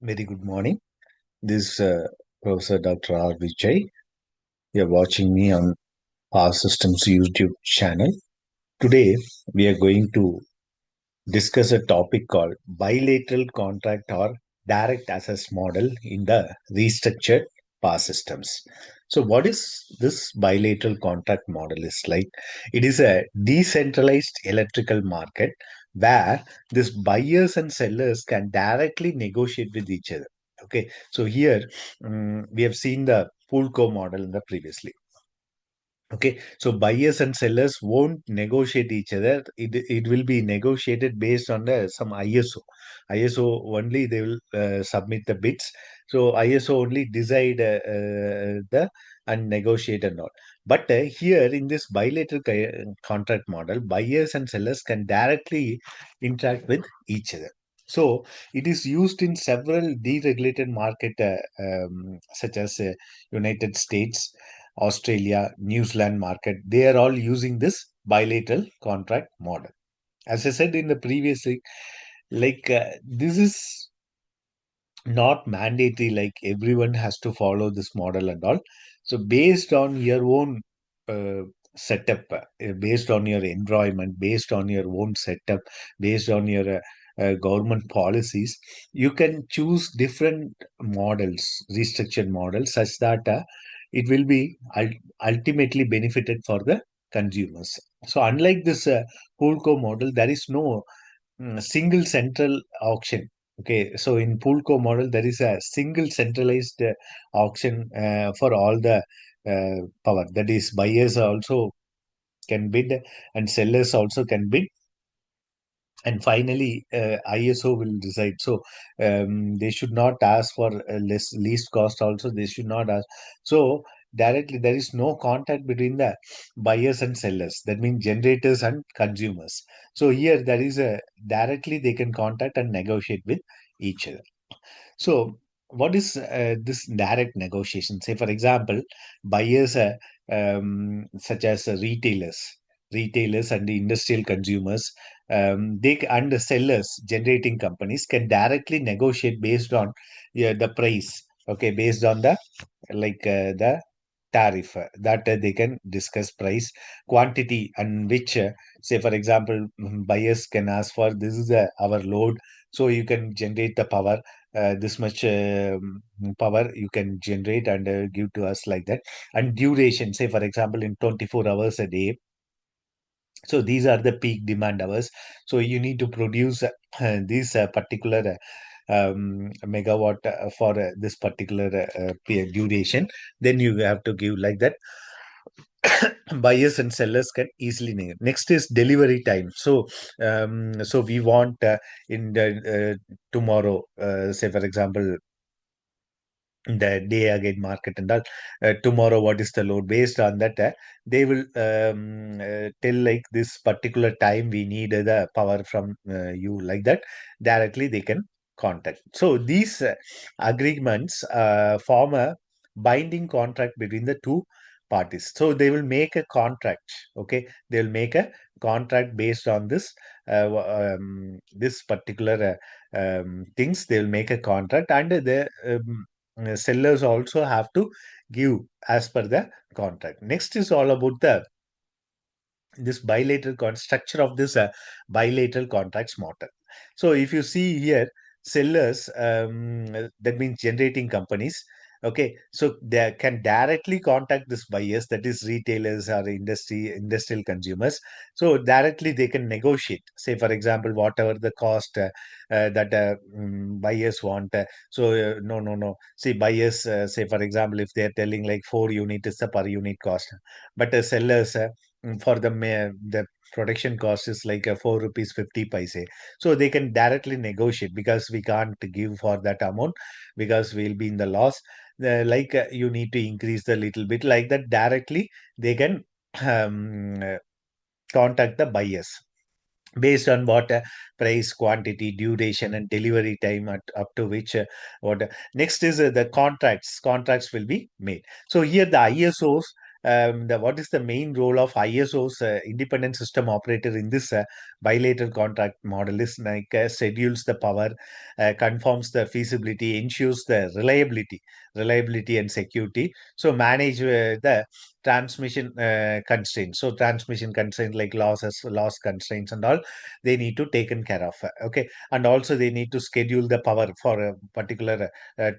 Very good morning. This is Professor Dr. R. Vijay. You're watching me on Power Systems YouTube channel. Today, we are going to discuss a topic called bilateral contract or direct access model in the restructured power systems. So, what is this bilateral contract model? Is like it is a decentralized electrical market where these buyers and sellers can directly negotiate with each other. Okay, so here we have seen the PoolCo model in the previously. Okay, so buyers and sellers won't negotiate each other. It will be negotiated based on some ISO. ISO only they will submit the bids. So ISO only decide the and negotiate and all. But here in this bilateral contract model, buyers and sellers can directly interact with each other. So it is used in several deregulated market such as United States, Australia, New Zealand market, they are all using this bilateral contract model. As I said in the previous, this is not mandatory, like everyone has to follow this model and all. So, based on your own uh, setup, based on your environment, based on your own setup, based on your government policies, you can choose different models, restructured models, such that it will be ultimately benefited for the consumers. So, unlike this PoolCo model, there is no single central auction. Okay, so in PoolCo model, there is a single centralized auction for all the power. That is, buyers also can bid and sellers also can bid, and finally ISO will decide. So they should not ask for least cost. Also, they should not ask. So directly, there is no contact between the buyers and sellers. That means generators and consumers. So here there is a directly they can contact and negotiate with each other. So, what is this direct negotiation? Say, for example, buyers, such as retailers and the industrial consumers, and the sellers, generating companies, can directly negotiate based on the price. Okay, based on the tariff that they can discuss price, quantity, and which, say, for example, buyers can ask for this is our load, so you can generate the power, this much power you can generate and give to us, like that. And duration, say for example, in 24 hours a day, so these are the peak demand hours, so you need to produce this particular megawatt for this particular duration, then you have to give like that. Buyers and sellers can easily name. Next is delivery time. So we want in the tomorrow, say for example, the day again market and all, tomorrow what is the load, based on that they will tell like this particular time we need the power from you, like that. Directly they can contact. So these agreements form a binding contract between the two parties. So they will make a contract. Okay, they will make a contract based on this particular things. They will make a contract, and the sellers also have to give as per the contract. Next is all about the this bilateral structure of this bilateral contracts model. So if you see here, sellers, that means generating companies, okay, so they can directly contact this buyers, that is retailers or industrial consumers. So directly they can negotiate, say for example, whatever the cost that buyers want. No, see, buyers, say for example, if they are telling like 4 unit is the per unit cost, but sellers, for the production cost is like a 4 rupees 50 paise. So they can directly negotiate, because we can't give for that amount, because we'll be in the loss. You need to increase the little bit, like that. Directly they can um, uh, contact the buyers based on what price, quantity, duration, and delivery time up to which what next is the contracts will be made. So here the ISOs what is the main role of ISO's independent system operator in this bilateral contract model is like schedules the power, confirms the feasibility, ensures the reliability and security. So manage the transmission constraints. So transmission constraints like loss constraints and all, they need to taken care of. Okay, and also they need to schedule the power for a particular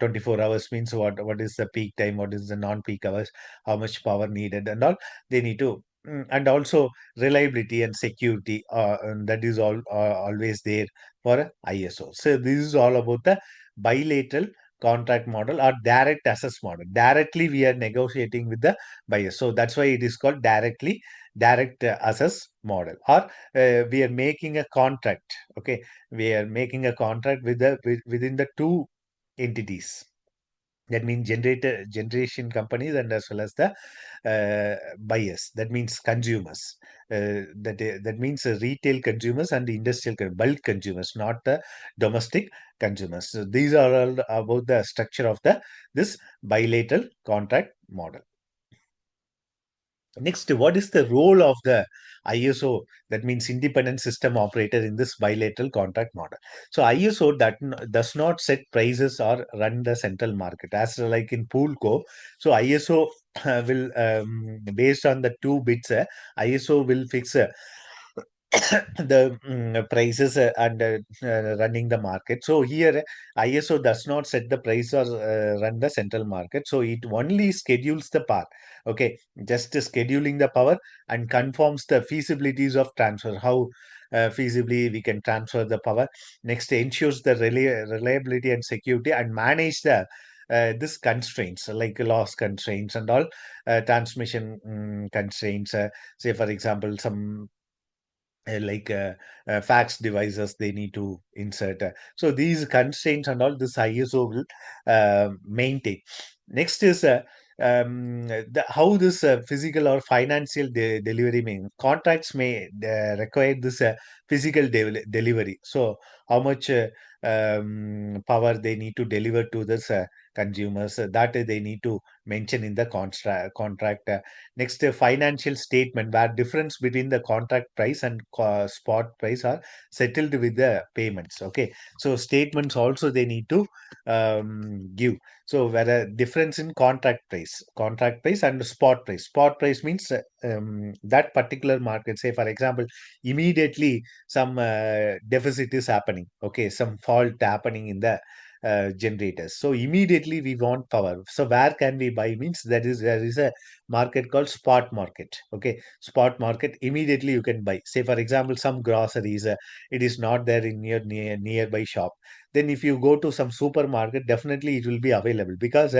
24 hours means what is the peak time, what is the non-peak hours, how much power needed and all. They need to and also reliability and security, and that is all always there for a ISO. So this is all about the bilateral contract model or direct access model. Directly we are negotiating with the buyer, so that's why it is called direct access model. Or we are making a contract. Okay, we are making a contract within the two entities. That means generation companies and as well as the buyers. That means consumers. That means retail consumers and industrial bulk consumers, not the domestic consumers. So these are all about the structure of the this bilateral contract model. Next, what is the role of the ISO, that means independent system operator, in this bilateral contract model? So ISO that does not set prices or run the central market as like in PoolCo. So ISO will based on the two bits, ISO will fix the prices and running the market. So here ISO does not set the price or run the central market. So it only schedules the power. Okay, just scheduling the power and confirms the feasibilities of transfer. How feasibly we can transfer the power. Next, ensures the reliability and security and manage the this constraints like loss constraints and all, transmission constraints. Say for example, some like fax devices they need to insert. So these constraints and all this ISO will maintain. Next is how this physical or financial delivery mean. Contracts may require this physical delivery. So how much power they need to deliver to this consumers, that they need to mention in the contract. Next, financial statement where difference between the contract price and spot price are settled with the payments. Okay, so statements also they need to give. So where a difference in contract price and spot price. Spot price means that particular market. Say for example, immediately some deficit is happening. Okay, some fault happening in the generators. So immediately we want power. So where can we buy means there is a market called spot market. Okay, spot market, immediately you can buy. Say for example, some groceries, it is not there in your nearby shop. Then if you go to some supermarket, definitely it will be available because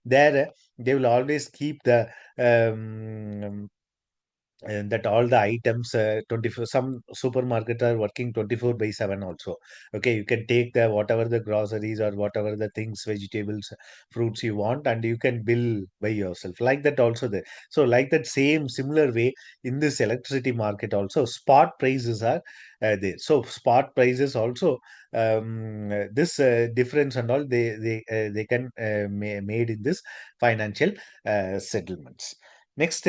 there they will always keep the and that all the items 24, some supermarkets are working 24 by 7 also. Okay, you can take the whatever the groceries or whatever the things, vegetables, fruits you want, and you can bill by yourself like that also there. So like that same similar way in this electricity market also spot prices are there. So spot prices also, this difference and all, they can made in this financial settlements. Next,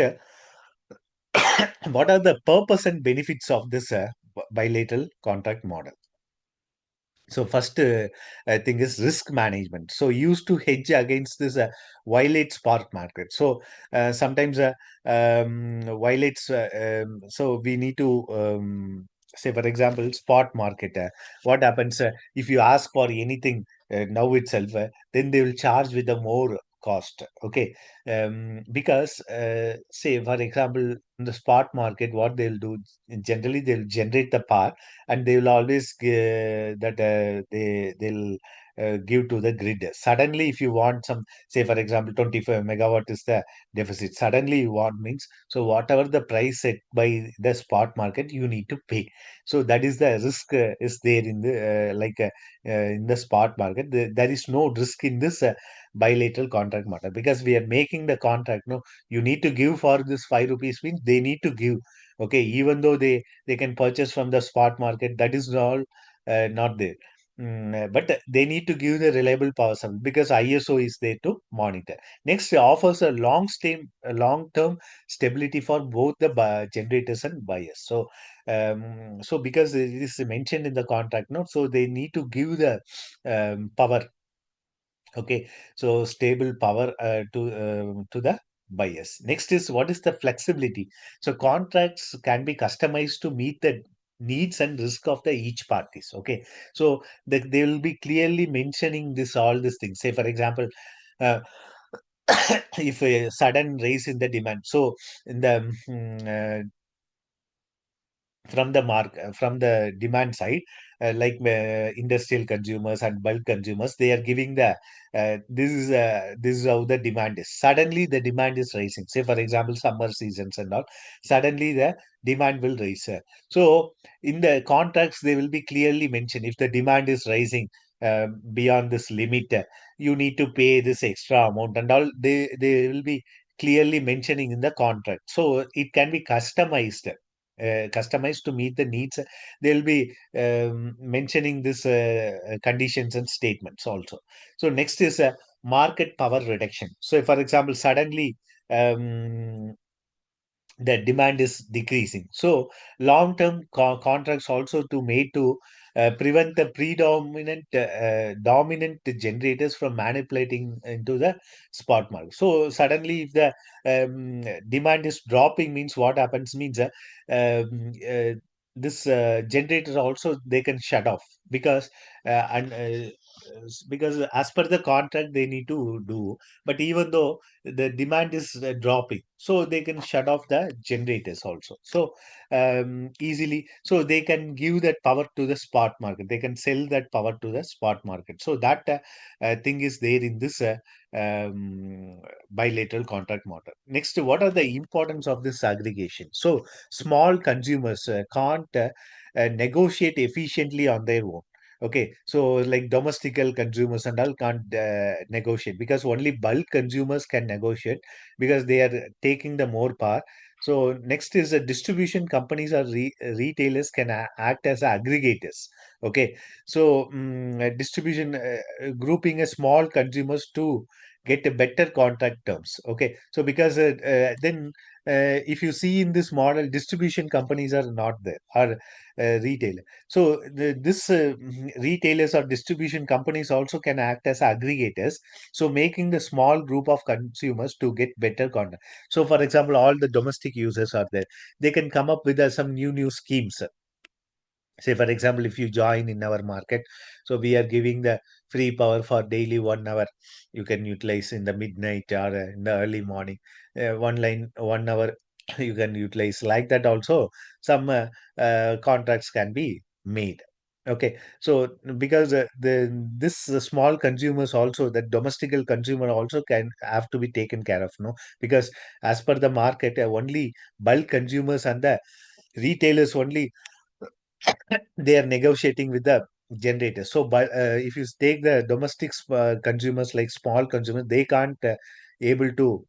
what are the purpose and benefits of this bilateral contract model? So first thing is risk management. So used to hedge against this violate spark market. So sometimes violates. So we need to say, for example, spot market. What happens if you ask for anything now itself? Then they will charge with a more cost. Okay, because say for example, in the spot market, what they'll do generally they'll generate the power and they will always that they'll give to the grid. Suddenly, if you want some, say for example, 25 megawatt is the deficit. Suddenly, you want means so whatever the price set by the spot market, you need to pay. So that is the risk is there in the in the spot market. There is no risk in this bilateral contract matter because we are making the contract. No, you need to give for this 5 rupees means they need to give. Okay, even though they can purchase from the spot market, that is all not there. but they need to give the reliable power supply because ISO is there to monitor. Next, it offers a long-term stability for both the generators and buyers. So because it is mentioned in the contract, no, so they need to give the power. Okay, so stable power to the buyers. Next is what is the flexibility? So contracts can be customized to meet the needs and risk of the each parties. Okay, so they will be clearly mentioning this all these things. Say for example, uh, if a sudden raise in the demand, so in the from the demand side, like industrial consumers and bulk consumers, they are giving the this is how the demand is. Suddenly the demand is rising, say for example summer seasons and all, suddenly the demand will rise. So in the contracts they will be clearly mentioned, if the demand is rising beyond this limit, you need to pay this extra amount and all, they will be clearly mentioning in the contract, so it can be customized to meet the needs. They'll be mentioning this conditions and statements also. So next is market power reduction. So for example, suddenly um, the demand is decreasing. So long-term contracts also to made to prevent the predominant dominant generators from manipulating into the spot market. So suddenly, if the demand is dropping, means what happens means this generator also they can shut off because because as per the contract they need to do, but even though the demand is dropping, so they can shut off the generators also, so easily, so they can give that power to the spot market, they can sell that power to the spot market. So that thing is there in this bilateral contract model. Next, what are the importance of this aggregation? So small consumers can't negotiate efficiently on their own. Okay, so like domestical consumers and all can't negotiate, because only bulk consumers can negotiate because they are taking the more power. So next is distribution companies or retailers can act as aggregators. Okay, so distribution grouping a small consumers to get a better contract terms. Okay, so because then if you see in this model, distribution companies are not there, or retailer. So this retailers or distribution companies also can act as aggregators, so making the small group of consumers to get better content. So for example, all the domestic users are there, they can come up with some new schemes. Say for example, if you join in our market, so we are giving the free power for daily 1 hour, you can utilize in the midnight or in the early morning, one line 1 hour you can utilize, like that also some contracts can be made. Okay, so because the this small consumers also, the domestical consumer also can have to be taken care of, no, because as per the market, only bulk consumers and the retailers only, they are negotiating with the generators. So, but if you take the domestic consumers, like small consumers, they can't able to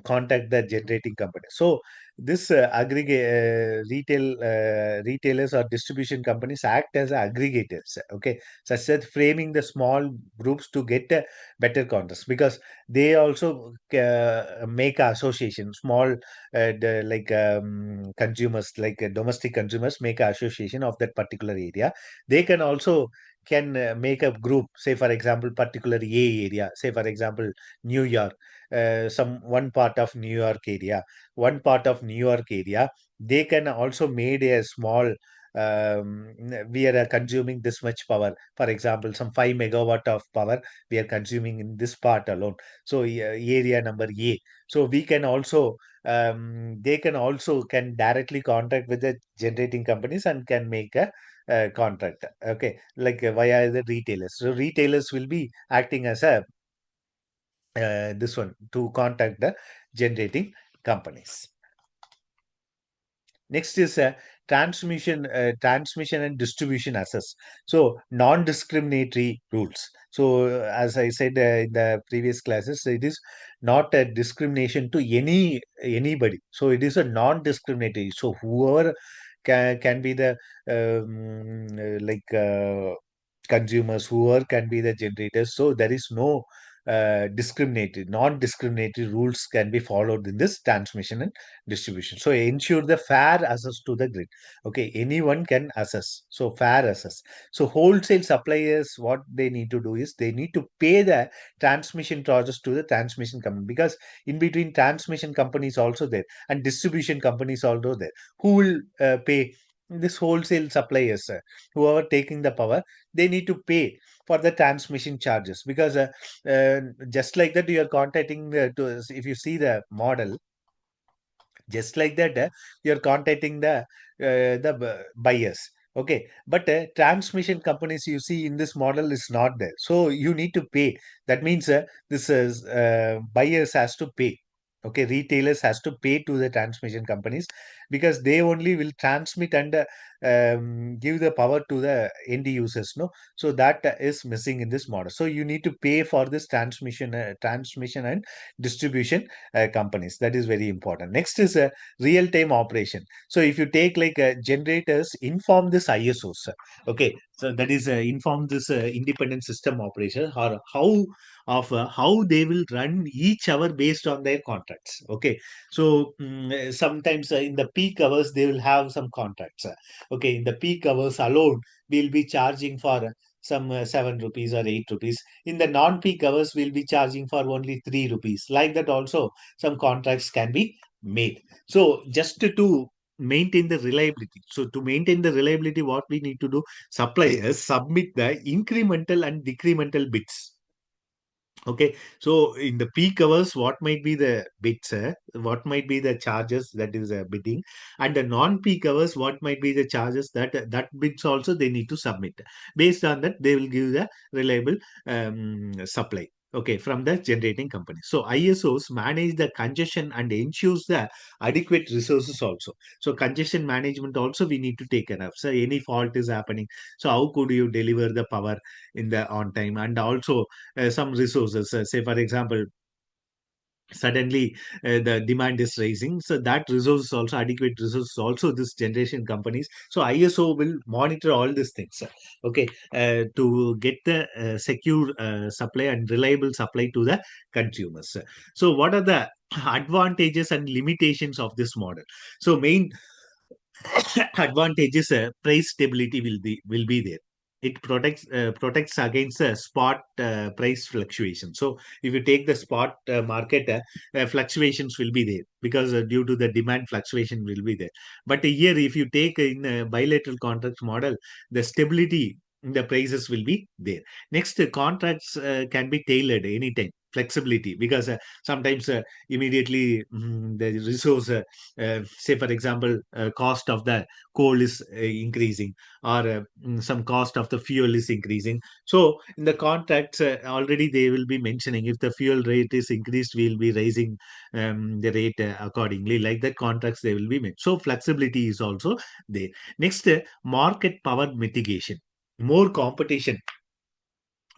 contact the generating company. So this aggregate retailers or distribution companies act as aggregators. Okay, such as framing the small groups to get a better contracts, because they also make a association. Small like consumers, like domestic consumers, make a association of that particular area. They can also can make a group. Say for example, particular A area. Say for example, New York, some one part of New York area, one part of New York area, they can also made a small. We are consuming this much power. For example, some 5 megawatt of power we are consuming in this part alone. So area number A. So we can also they can also can directly contact with the generating companies and can make a contract. Okay, like via the retailers. So retailers will be acting as a this one to contact the generating companies. Next is transmission and distribution access. So non-discriminatory rules. So as I said in the previous classes, it is not a discrimination to anybody. So it is a non-discriminatory. So whoever can be the like consumers, whoever can be the generators. So there is no discriminatory, non-discriminatory rules can be followed in this transmission and distribution. So ensure the fair access to the grid. Okay, anyone can access. So fair access. So wholesale suppliers, what they need to do is they need to pay the transmission charges to the transmission company, because in between transmission companies also there and distribution companies also there. Who will pay? This wholesale suppliers, who are taking the power, they need to pay for the transmission charges, because just like that you are contacting if you see the model, just like that you're contacting the buyers. Okay, but transmission companies you see in this model is not there, so you need to pay. That means this is buyers has to pay. Okay, retailers has to pay to the transmission companies, because they only will transmit and give the power to the end users, no. So that is missing in this model, so you need to pay for this transmission and distribution companies. That is very important. Next is a real time operation. So if you take like generators, inform this ISOs. Okay, so that is inform this independent system operation, or how they will run each hour based on their contracts. Okay, so sometimes in the peak hours they will have some contracts. Okay, in the peak hours alone we'll be charging for some 7 rupees or 8 rupees. In the non peak hours we'll be charging for only 3 rupees. Like that also some contracts can be made. So just to maintain the reliability. So to maintain the reliability, what we need to do, suppliers submit the incremental and decremental bits. Okay, so in the peak hours, what might be the bits, what might be the charges, that is bidding, and the non-peak hours, what might be the charges that bits also they need to submit. Based on that, they will give the reliable supply. Okay, from the generating company. So ISOs manage the congestion and ensures the adequate resources also. So congestion management also we need to take care of. So any fault is happening. So how could you deliver the power in the on time, and also some resources. Say, for example, suddenly the demand is rising, so that resource also adequate resources also this generation companies. So ISO will monitor all these things. Okay, to get the secure supply and reliable supply to the consumers. So what are the advantages and limitations of this model? So main advantages, price stability will be there. It protects against spot price fluctuation. So if you take the spot market, fluctuations will be there, because due to the demand fluctuation will be there. But here if you take in a bilateral contracts model, the stability in the prices will be there. Next, contracts can be tailored anytime, flexibility, because sometimes immediately the resource, say for example, cost of the coal is increasing, or some cost of the fuel is increasing. So in the contracts already they will be mentioning, if the fuel rate is increased, we will be raising the rate accordingly. Like that contracts they will be made. So flexibility is also there. Next, market power mitigation, more competition.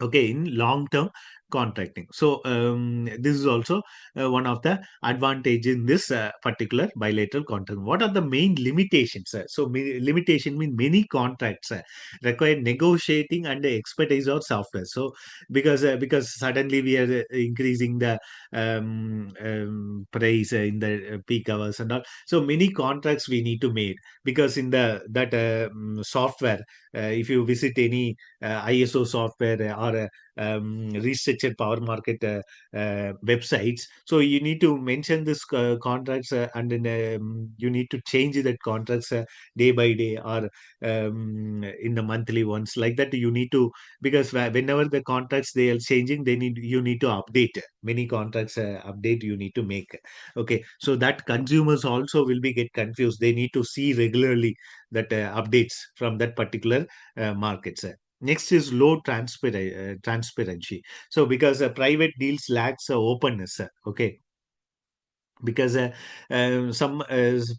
Okay, in long term contracting. So this is also one of the advantage in this particular bilateral contract. What are the main limitations? So limitation mean many contracts require negotiating and expertise or software. So because suddenly we are increasing the price in the peak hours and all, so many contracts we need to make, because in the that software, if you visit any ISO software or restructured power market websites. So you need to mention this contracts, and then you need to change that contracts day by day, or in the monthly ones. Like that you need to, because whenever the contracts they are changing, you need to update. Many contracts update you need to make. Okay, so that consumers also will be get confused. They need to see regularly that updates from that particular markets. Next is low transparency. So because private deals lacks openness. Okay, because some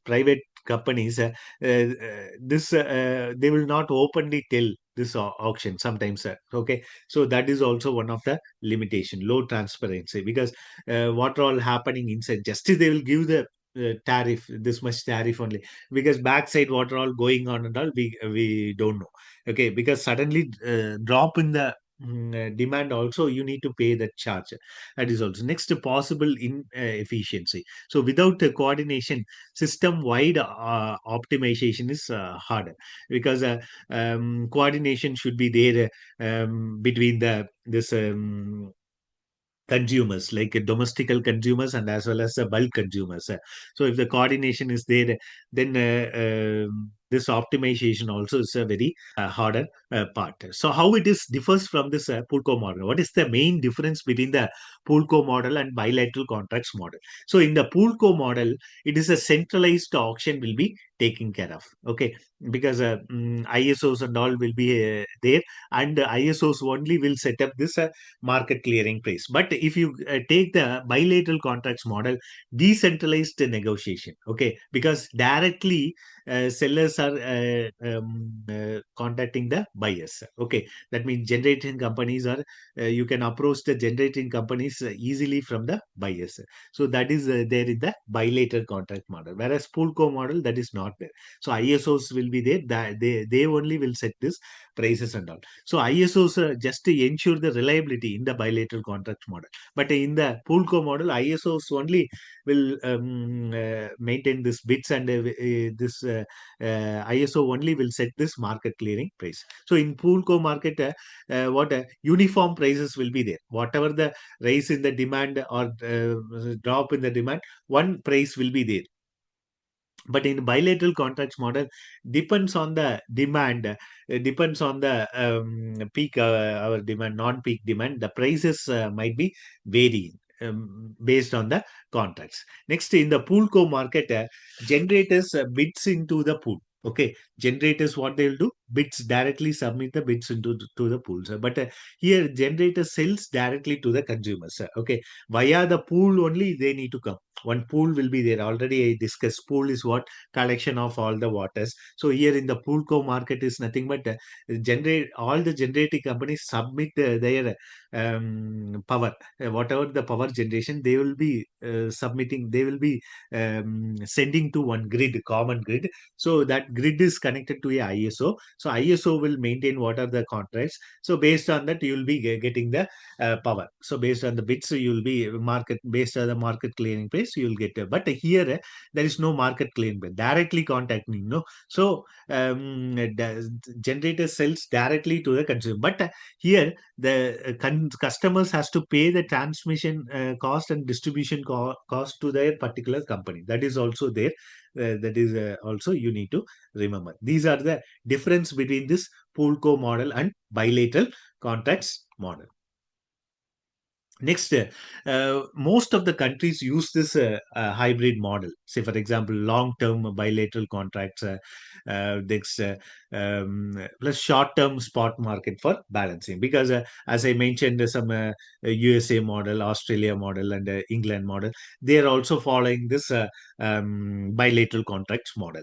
private companies, this they will not openly tell this auction sometimes. Okay, so that is also one of the limitation, low transparency, because what are all happening inside, just they will give the tariff, this much tariff only, because backside what are all going on and all, we don't know. Okay, because suddenly drop in the demand also, you need to pay that charge. That is also next possible in efficiency. So without the coordination, system wide optimization is harder, because coordination should be there between the this consumers, like domestical consumers and as well as bulk consumers. So if the coordination is there, then this optimization also is a very harder part. So how it is differs from this PoolCo model? What is the main difference between the PoolCo model and bilateral contracts model? So in the PoolCo model, it is a centralized auction will be taken care of. Okay, because ISOs and all will be there, and ISOs only will set up this market clearing price. But if you take the bilateral contracts model, decentralized negotiation, okay, because directly sellers are contacting the buyers. Okay, that means generating companies are you can approach the generating companies easily from the buyers. So that is there in the bilateral contract model, whereas PoolCo model, that is not there. So ISOs will be there, that they only will set this prices and all. So ISOs just to ensure the reliability in the bilateral contract model. But in the PoolCo model, ISOs only will maintain this bids, and this ISO only will set this market clearing price. So in PoolCo market, what uniform prices will be there. Whatever the rise in the demand or drop in the demand, one price will be there. But in bilateral contracts model, depends on the demand, depends on the peak our demand, non-peak demand, the prices might be varying based on the contracts. Next, in the PoolCo market, generators bids into the pool. Okay, generators, what they'll do, bids directly submit the bids into to the pools. But here generator sells directly to the consumers. Okay, via the pool only they need to come. One pool will be there. Already I discussed, pool is what, collection of all the waters. So here in the PoolCo market is nothing but generate, all the generating companies submit their power, whatever the power generation they will be submitting, they will be sending to one grid, common grid. So that grid is connected to a ISO. So ISO will maintain what are the contracts. So based on that, you will be getting the power. So based on the bits, you will be market, based on the market clearing price, you will get. But here there is no market clearing price. Directly contacting, no. So generator sells directly to the consumer. But here the customers has to pay the transmission cost and distribution cost to their particular company. That is also there. That is also you need to remember. These are the difference between this PoolCo model and bilateral contracts model. Next, most of the countries use this hybrid model. Say, for example, long-term bilateral contracts, this plus short-term spot market for balancing. Because, as I mentioned, some USA model, Australia model, and England model, they are also following this bilateral contracts model.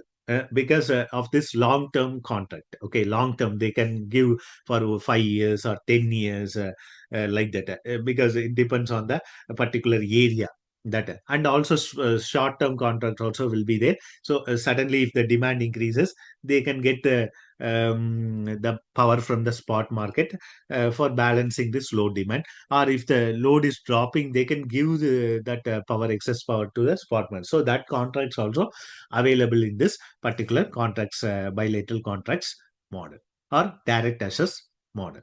Because of this long-term contract, okay, long-term they can give for 5 years or 10 years. Like that, because it depends on the particular area, that and also short term contract also will be there. So suddenly if the demand increases, they can get the power from the spot market for balancing this load demand, or if the load is dropping, they can give that power, excess power, to the spot market. So that contracts also available in this particular contracts, bilateral contracts model or direct access model.